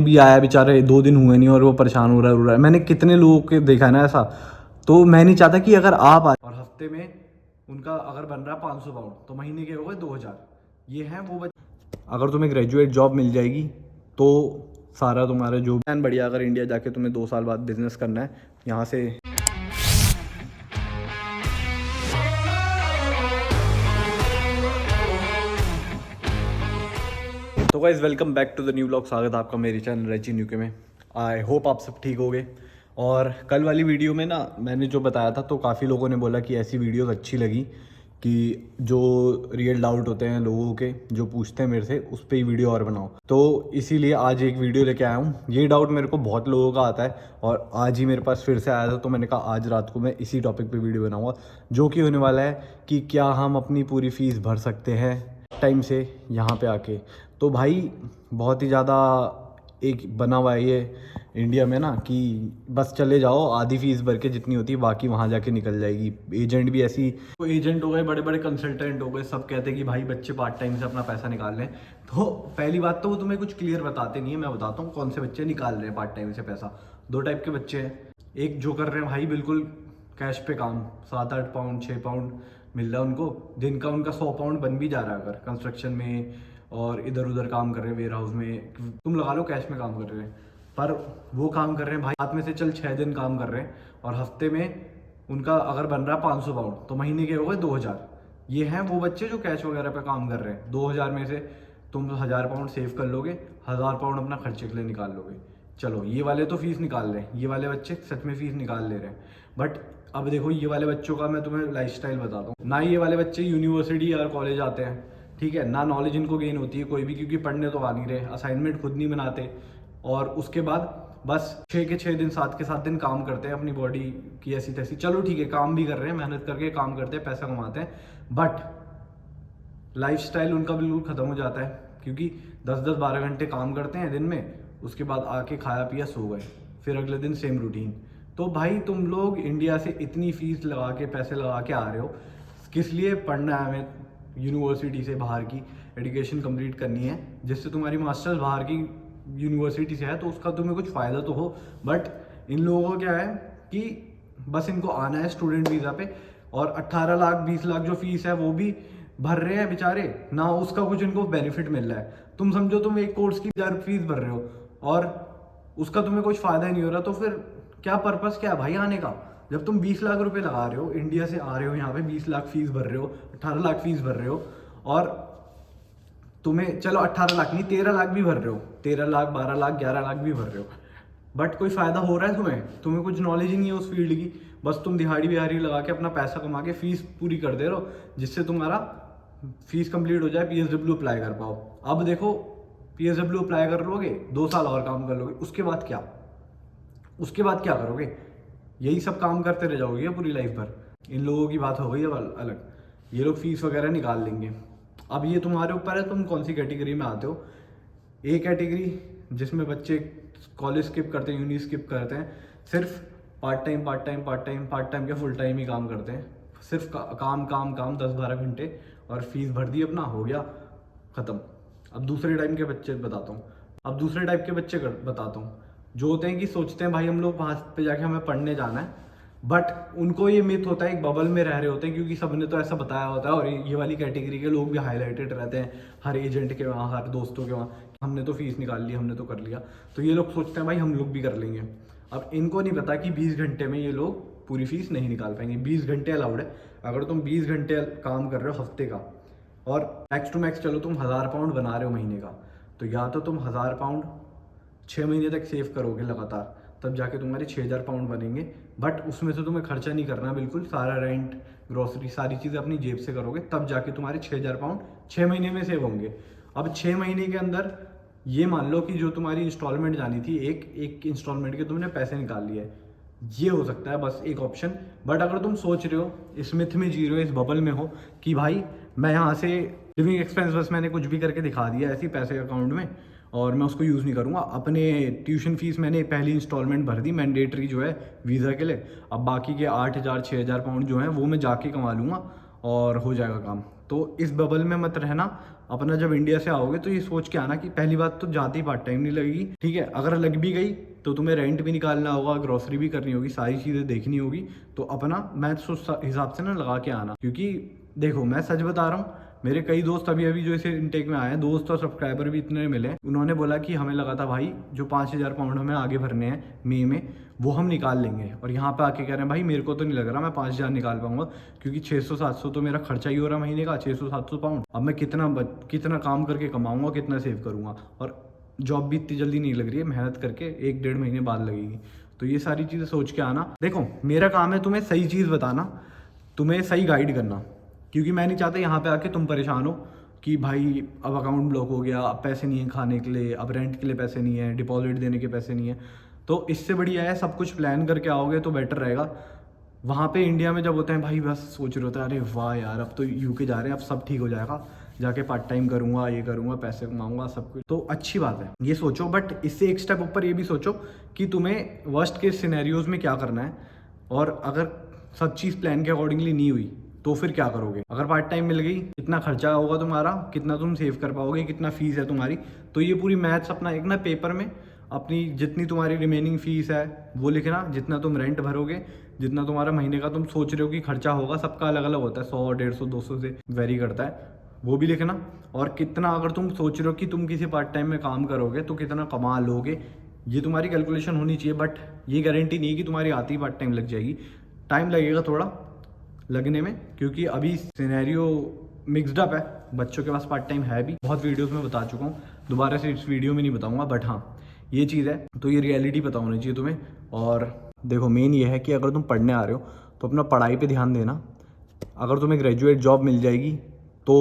भी आया बेचारे 2 दिन हुए नहीं और वो परेशान हो रहा है। मैंने कितने लोगों के देखा है ना ऐसा। तो मैं नहीं चाहता कि अगर आप आए और हफ्ते में उनका अगर बन रहा है 500 पाउंड तो महीने के हो गए 2000। ये हैं वो अगर तुम्हें ग्रेजुएट जॉब मिल जाएगी तो सारा तुम्हारा जो प्लान बढ़िया। अगर इंडिया जाके तुम्हें 2 साल बाद बिजनेस करना है यहाँ से। तो guys welcome back to the new blog. स्वागत है आपका मेरे चैनल रेची न्यूके में। आई होप आप सब ठीक होगे। और कल वाली वीडियो में ना मैंने जो बताया था तो काफ़ी लोगों ने बोला कि ऐसी वीडियोस अच्छी लगी कि जो रियल डाउट होते हैं लोगों के जो पूछते हैं मेरे से उस पर ही वीडियो और बनाओ। तो इसीलिए आज एक वीडियो लेके आया हूँ। ये डाउट मेरे को बहुत लोगों का आता है और आज ही मेरे पास फिर से आया था तो मैंने कहा आज रात को मैं इसी टॉपिक पे वीडियो बनाऊँगा, जो कि होने वाला है कि क्या हम अपनी पूरी फीस भर सकते हैं टाइम से यहाँ पे आके। तो भाई बहुत ही ज़्यादा एक बना हुआ है ये इंडिया में ना कि बस चले जाओ आधी फीस भर के जितनी होती है बाकी वहाँ जाके निकल जाएगी। एजेंट भी ऐसी, तो एजेंट हो गए, बड़े बड़े कंसल्टेंट हो गए, सब कहते हैं कि भाई बच्चे पार्ट टाइम से अपना पैसा निकाल लें। तो पहली बात तो वो तुम्हें कुछ क्लियर बताते नहीं है। मैं बताता हूँ कौन से बच्चे निकाल रहे हैं पार्ट टाइम से पैसा। 2 टाइप के बच्चे हैं। एक जो कर रहे हैं भाई बिल्कुल कैश पे काम, 7-8 पाउंड 6 पाउंड मिल रहा है उनको दिन का। उनका 100 पाउंड बन भी जा रहा है अगर कंस्ट्रक्शन में और इधर उधर काम कर रहे हैं, वेयर हाउस में तुम लगा लो कैश में काम कर रहे हैं। पर वो काम कर रहे हैं भाई हाथ में से चल 6 दिन काम कर रहे हैं और हफ्ते में उनका अगर बन रहा है 500 पाउंड तो महीने के हो गए 2000। ये हैं वो बच्चे जो कैश वगैरह पे काम कर रहे हैं। 2000 में से तुम 1000 पाउंड सेव कर लोगे, 1000 पाउंड अपना खर्चे के लिए निकाल लोगे। चलो ये वाले तो फीस निकाल रहे हैं, ये वाले बच्चे सच में फीस निकाल ले रहे हैं। बट अब देखो ये वाले बच्चों का मैं तुम्हें लाइफस्टाइल बताता हूँ ना। ये वाले बच्चे यूनिवर्सिटी या कॉलेज आते हैं, ठीक है ना, नॉलेज इनको गेन होती है कोई भी, क्योंकि पढ़ने तो आ नहीं रहे, असाइनमेंट खुद नहीं बनाते। और उसके बाद बस 6 के 6 दिन 7 के 7 दिन काम करते हैं अपनी बॉडी की ऐसी तैसी। चलो ठीक है काम भी कर रहे हैं, मेहनत करके काम करते हैं, पैसा कमाते हैं, बट लाइफस्टाइल उनका बिल्कुल ख़त्म हो जाता है क्योंकि 10-10-12 घंटे काम करते हैं दिन में। उसके बाद आके खाया पिया सो गए, फिर अगले दिन सेम रूटीन। तो भाई तुम लोग इंडिया से इतनी फीस लगा के पैसे लगा के आ रहे हो किस लिए? पढ़ना है हमें यूनिवर्सिटी से, बाहर की एजुकेशन कंप्लीट करनी है जिससे तुम्हारी मास्टर्स बाहर की यूनिवर्सिटी से है तो उसका तुम्हें कुछ फ़ायदा तो हो। बट इन लोगों का क्या है कि बस इनको आना है स्टूडेंट वीज़ा पे और 18 लाख 20 लाख जो फीस है वो भी भर रहे हैं बेचारे, ना उसका कुछ इनको बेनिफिट मिल रहा है। तुम समझो तुम एक कोर्स की 1000 फीस भर रहे हो और उसका तुम्हें कुछ फ़ायदा ही नहीं हो रहा, तो फिर क्या पर्पस क्या है भाई आने का? जब तुम 20 लाख रुपए लगा रहे हो, इंडिया से आ रहे हो यहाँ पे 20 लाख फीस भर रहे हो, 18 लाख फीस भर रहे हो और तुम्हें चलो 18 लाख नहीं 13 लाख भी भर रहे हो, 13 लाख 12 लाख 11 लाख भी भर रहे हो, बट कोई फ़ायदा हो रहा है तुम्हें कुछ नॉलेज ही नहीं है उस फील्ड की। बस तुम दिहाड़ी बिहाड़ी लगा के अपना पैसा कमा के फीस पूरी कर दे रहे हो जिससे तुम्हारा फीस कंप्लीट हो जाए, PSW अप्लाई कर पाओ। अब देखो PSW अप्लाई कर लोगे, 2 साल और काम कर लोगे, उसके बाद क्या? उसके बाद क्या करोगे? यही सब काम करते रह जाओगे या पूरी लाइफ भर? इन लोगों की बात हो गई अब अलग, ये लोग फीस वगैरह निकाल लेंगे। अब ये तुम्हारे ऊपर है तुम कौन सी कैटेगरी में आते हो। ए कैटेगरी जिसमें बच्चे कॉलेज स्किप करते हैं, यूनी स्किप करते हैं, सिर्फ पार्ट टाइम क्या फुल टाइम ही काम करते हैं, सिर्फ काम काम काम 10-12 घंटे और फीस भर दी अपना, हो गया ख़त्म। अब दूसरे टाइप के बच्चे बताता हूँ जो होते हैं कि सोचते हैं भाई हम लोग वहाँ पे जाके हमें पढ़ने जाना है, बट उनको ये मिथ होता है, एक बबल में रह रहे होते हैं क्योंकि सबने तो ऐसा बताया होता है। और ये वाली कैटेगरी के लोग भी हाईलाइटेड रहते हैं हर एजेंट के वहाँ, हर दोस्तों के वहाँ, हमने तो फीस निकाल ली, हमने तो कर लिया। तो ये लोग सोचते हैं भाई हम लोग भी कर लेंगे। अब इनको नहीं पता कि 20 घंटे में ये लोग पूरी फीस नहीं निकाल पाएंगे। 20 घंटे अलाउड है। अगर तुम 20 घंटे काम कर रहे हो हफ्ते का और मैक्स टू मैक्स चलो तुम 1000 पाउंड बना रहे हो महीने का, तो या तो तुम 1000 पाउंड 6 महीने तक सेव करोगे लगातार, तब जाके तुम्हारे 6000 पाउंड बनेंगे। बट उसमें से तुम्हें खर्चा नहीं करना बिल्कुल, सारा रेंट ग्रोसरी सारी चीज़ें अपनी जेब से करोगे, तब जाके तुम्हारे 6000 पाउंड 6 महीने में सेव होंगे। अब 6 महीने के अंदर ये मान लो कि जो तुम्हारी इंस्टॉलमेंट जानी थी, एक इंस्टॉलमेंट के तुमने पैसे निकाल लिए, ये हो सकता है बस एक ऑप्शन। बट अगर तुम सोच रहे हो, इस मिथ में जी रहे हो, इस बबल में हो कि भाई मैं यहाँ से लिविंग एक्सपेंस बस मैंने कुछ भी करके दिखा दिया ऐसे पैसे अकाउंट में और मैं उसको यूज़ नहीं करूँगा, अपने ट्यूशन फीस मैंने पहली इंस्टॉलमेंट भर दी मैंडेटरी जो है वीज़ा के लिए, अब बाकी के 8000-6000 पाउंड जो हैं वो मैं जाके कमा लूँगा और हो जाएगा काम, तो इस बबल में मत रहना। अपना जब इंडिया से आओगे तो ये सोच के आना कि पहली बात तो जाते ही पार्ट टाइम नहीं लगेगी, ठीक है। अगर लग भी गई तो तुम्हें रेंट भी निकालना होगा, ग्रोसरी भी करनी होगी, सारी चीज़ें देखनी होगी। तो अपना मैथ्स उस हिसाब से ना लगा के आना, क्योंकि देखो मैं सच बता रहा हूँ, मेरे कई दोस्त अभी अभी जो इसे इनटेक में आए हैं, दोस्त और सब्सक्राइबर भी इतने मिले, उन्होंने बोला कि हमें लगा था भाई जो 5,000 पाउंड हमें आगे भरने हैं मई में वो हम निकाल लेंगे, और यहाँ पे आके कह रहे हैं भाई मेरे को तो नहीं लग रहा मैं 5,000 निकाल पाऊंगा, क्योंकि 600-700 तो मेरा खर्चा ही हो रहा है महीने का, 600-700 पाउंड। अब मैं कितना काम करके कमाऊंगा, कितना सेव करूंगा, और जॉब भी इतनी जल्दी नहीं लग रही है, मेहनत करके 1-1.5 महीने बाद लगेगी। तो ये सारी चीज़ें सोच के आना। देखो मेरा काम है तुम्हें सही चीज़ बताना, तुम्हें सही गाइड करना, क्योंकि मैं नहीं चाहता यहाँ पे आके तुम परेशान हो कि भाई अब अकाउंट ब्लॉक हो गया, अब पैसे नहीं है खाने के लिए, अब रेंट के लिए पैसे नहीं है, डिपॉजिट देने के पैसे नहीं है। तो इससे बढ़िया है सब कुछ प्लान करके आओगे तो बेटर रहेगा। वहाँ पे इंडिया में जब होते हैं भाई बस सोच रहे होते हैं अरे वाह यार अब तो यूके जा रहे हैं, अब सब ठीक हो जाएगा, जाके पार्ट टाइम करूँगा, ये करूँगा, पैसे कमाऊँगा, सब कुछ तो अच्छी बात है ये सोचो। बट इससे एक स्टेप ऊपर ये भी सोचो कि तुम्हें वर्स्ट केस सिनेरियोज में क्या करना है, और अगर सब चीज़ प्लान के अकॉर्डिंगली नहीं हुई तो फिर क्या करोगे। अगर पार्ट टाइम मिल गई कितना खर्चा होगा तुम्हारा, कितना तुम सेव कर पाओगे, कितना फीस है तुम्हारी। तो ये पूरी मैथ्स अपना एक ना पेपर में अपनी जितनी तुम्हारी रिमेनिंग फीस है वो लिखना, जितना तुम रेंट भरोगे, जितना तुम्हारा महीने का तुम सोच रहे हो कि खर्चा होगा, सबका अलग अलग होता है, 100, 150, 200 से वेरी करता है, वो भी लिखना। और कितना अगर तुम सोच रहे हो कि तुम किसी पार्ट टाइम में काम करोगे तो कितना कमा लोगे, ये तुम्हारी कैलकुलेशन होनी चाहिए। बट ये गारंटी नहीं है कि तुम्हारी आती ही पार्ट टाइम लग जाएगी, टाइम लगेगा थोड़ा लगने में, क्योंकि अभी सिनेरियो मिक्सड अप है, बच्चों के पास पार्ट टाइम है भी, बहुत वीडियोस में बता चुका हूँ, दोबारा से इस वीडियो में नहीं बताऊंगा। बट हाँ ये चीज़ है, तो ये रियलिटी पता होनी चाहिए तुम्हें। और देखो मेन ये है कि अगर तुम पढ़ने आ रहे हो तो अपना पढ़ाई पे ध्यान देना। अगर तुम्हें ग्रेजुएट जॉब मिल जाएगी तो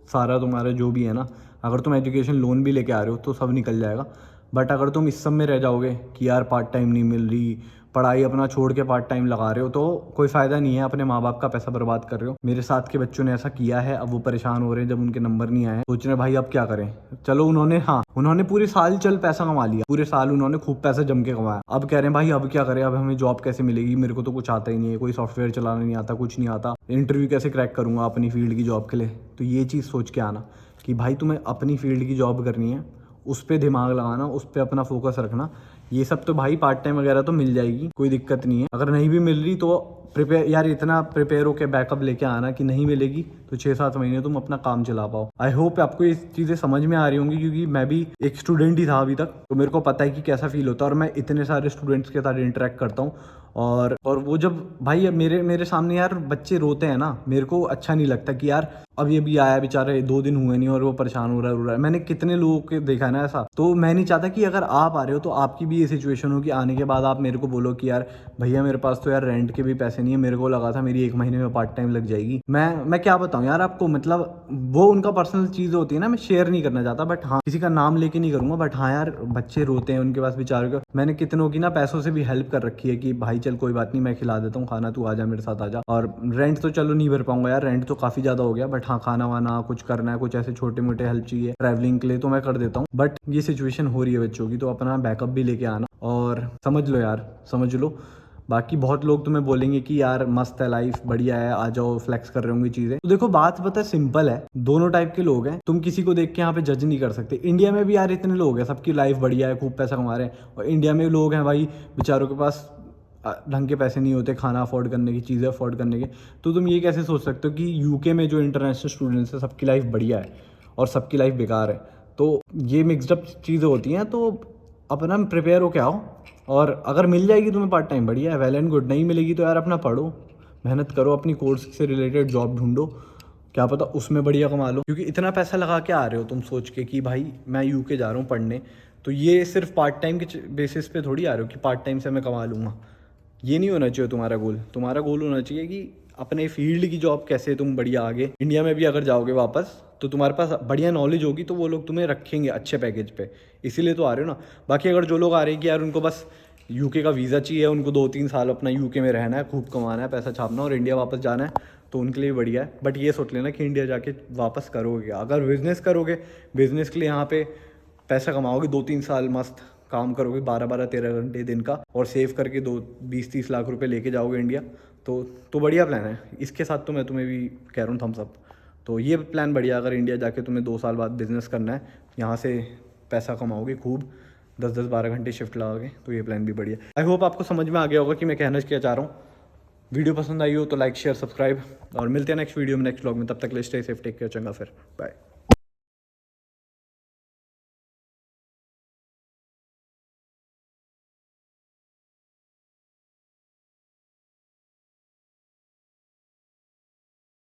सारा तुम्हारा जो भी है ना, अगर तुम एजुकेशन लोन भी लेके आ रहे हो तो सब निकल जाएगा। बट अगर तुम इस सब में रह जाओगे कि यार पार्ट टाइम नहीं मिल रही, पढ़ाई अपना छोड़ के पार्ट टाइम लगा रहे हो, तो कोई फ़ायदा नहीं है, अपने माँ बाप का पैसा बर्बाद कर रहे हो। मेरे साथ के बच्चों ने ऐसा किया है, अब वो परेशान हो रहे हैं जब उनके नंबर नहीं आए, सोच रहे भाई अब क्या करें। चलो उन्होंने पूरे साल चल पैसा कमा लिया, पूरे साल उन्होंने खूब पैसा जम के कमाया, अब कह रहे हैं भाई अब क्या करें, अब हमें जॉब कैसे मिलेगी, मेरे को तो कुछ आता ही नहीं है, कोई सॉफ्टवेयर चलाना नहीं आता, कुछ नहीं आता, इंटरव्यू कैसे क्रैक करूंगा अपनी फील्ड की जॉब के लिए। तो ये चीज़ सोच के आना कि भाई तुम्हें अपनी फील्ड की जॉब करनी है, उस पर दिमाग लगाना, उस पर अपना फोकस रखना। ये सब तो भाई पार्ट टाइम वगैरह तो मिल जाएगी, कोई दिक्कत नहीं है। अगर नहीं भी मिल रही तो प्रिपेयर यार, इतना प्रिपेयर होकर बैकअप लेके आना कि नहीं मिलेगी तो 6-7 महीने तुम अपना काम चला पाओ। आई होप आपको ये चीज़ें समझ में आ रही होंगी, क्योंकि मैं भी एक स्टूडेंट ही था अभी तक, तो मेरे को पता है कि कैसा फील होता है, और मैं इतने सारे स्टूडेंट्स के साथ इंटरेक्ट करता हूँ। और वो जब भाई मेरे सामने यार बच्चे रोते हैं ना, मेरे को अच्छा नहीं लगता कि यार अभी आया बेचारे 2 दिन हुए नहीं और वो परेशान हो रहा है। मैंने कितने लोगों के देखा है ना ऐसा। तो मैं नहीं चाहता कि अगर आप आ रहे हो तो आपकी भी ये सिचुएशन हो कि आने के बाद आप मेरे को बोलो कि यार भैया मेरे पास तो यार रेंट के भी पैसे नहीं है, मेरे को लगा था मेरी 1 महीने में पार्ट टाइम लग जाएगी। मैं क्या बताऊं यार आपको, मतलब वो उनका पर्सनल चीज़ होती है ना, मैं शेयर नहीं करना चाहता। बट हाँ किसी का नाम लेके नहीं करूंगा। बट हाँ यार बच्चे रोते हैं, उनके पास बेचारे को मैंने कितनों की ना पैसों से भी हेल्प कर रखी है कि भाई चल कोई बात नहीं, मैं खिला देता हूँ खाना, तू आजा मेरे साथ आजा। और रेंट तो चलो नहीं भर पाऊंगा यार, रेंट तो काफ़ी ज़्यादा हो गया, बट हाँ खाना वाना कुछ करना है, कुछ ऐसे छोटे मोटे हेल्प चाहिए ट्रैवलिंग के लिए तो मैं कर देता हूँ। बट ये सिचुएशन हो रही है बच्चों की, तो अपना बैकअप भी लेके आना और समझ लो यार, समझ लो। बाकी बहुत लोग तुम्हें बोलेंगे कि यार मस्त है लाइफ, बढ़िया है, आ जाओ, फ्लेक्स कर रहे होंगे चीजें। तो देखो बात पता है सिंपल है, दोनों टाइप के लोग हैं, तुम किसी को देख के यहाँ पे जज नहीं कर सकते। इंडिया में भी यार इतने लोग हैं, सबकी लाइफ बढ़िया है, खूब पैसा कमा रहे हैं, और इंडिया में लोग हैं भाई बेचारों के पास ढंग के पैसे नहीं होते खाना अफोर्ड करने की, चीज़ें अफोर्ड करने के। तो तुम ये कैसे सोच सकते हो कि यूके में जो इंटरनेशनल स्टूडेंट्स हैं सबकी लाइफ बढ़िया है और सबकी लाइफ बेकार है। तो ये मिक्सडअप चीज़ें होती हैं, तो अपना प्रिपेयर होके आओ, और अगर मिल जाएगी तुम्हें पार्ट टाइम बढ़िया है, वेल एंड गुड। नहीं मिलेगी तो यार अपना पढ़ो, मेहनत करो, अपनी कोर्स से रिलेटेड जॉब ढूंढो, क्या पता उसमें बढ़िया कमा लो। क्योंकि इतना पैसा लगा के आ रहे हो तुम सोच के कि भाई मैं यूके जा रहा हूँ पढ़ने, तो ये सिर्फ पार्ट टाइम के बेसिस पे थोड़ी आ रहे हो कि पार्ट टाइम से मैं कमा लूँगा। ये नहीं होना चाहिए तुम्हारा गोल। तुम्हारा गोल होना चाहिए कि अपने फील्ड की जॉब कैसे तुम बढ़िया आगे इंडिया में भी अगर जाओगे वापस तो तुम्हारे पास बढ़िया नॉलेज होगी, तो वो लोग तुम्हें रखेंगे अच्छे पैकेज पे, इसीलिए तो आ रहे हो ना। बाकी अगर जो लोग आ रहे हैं कि यार उनको बस यूके का वीज़ा चाहिए, उनको 2-3 साल अपना यूके में रहना है, खूब कमाना है, पैसा छापना और इंडिया वापस जाना है, तो उनके लिए बढ़िया है। बट ये सोच लेना कि इंडिया जाके वापस करोगे, अगर बिजनेस करोगे, बिजनेस के लिए यहाँ पे पैसा कमाओगे, 2-3 साल मस्त काम करोगे, 12-13 घंटे दिन का, और सेव करके 20-30 लाख रुपए लेके जाओगे इंडिया, तो बढ़िया प्लान है। इसके साथ तो मैं तुम्हें भी कह रहा हूँ थम्स अप। तो ये प्लान बढ़िया, अगर इंडिया जाके तुम्हें 2 साल बाद बिज़नेस करना है, यहाँ से पैसा कमाओगे खूब 10-10 12 घंटे शिफ्ट लगा के, तो ये प्लान भी बढ़िया। आई होप आपको समझ में आ गया होगा कि मैं कहना क्या चाह रहा हूँ। वीडियो पसंद आई हो तो लाइक शेयर सब्सक्राइब, और मिलते हैं नेक्स्ट वीडियो में नेक्स्ट व्लॉग में। तब तक ले स्टे सेफ, टेक केयर, चंगा फिर, बाय।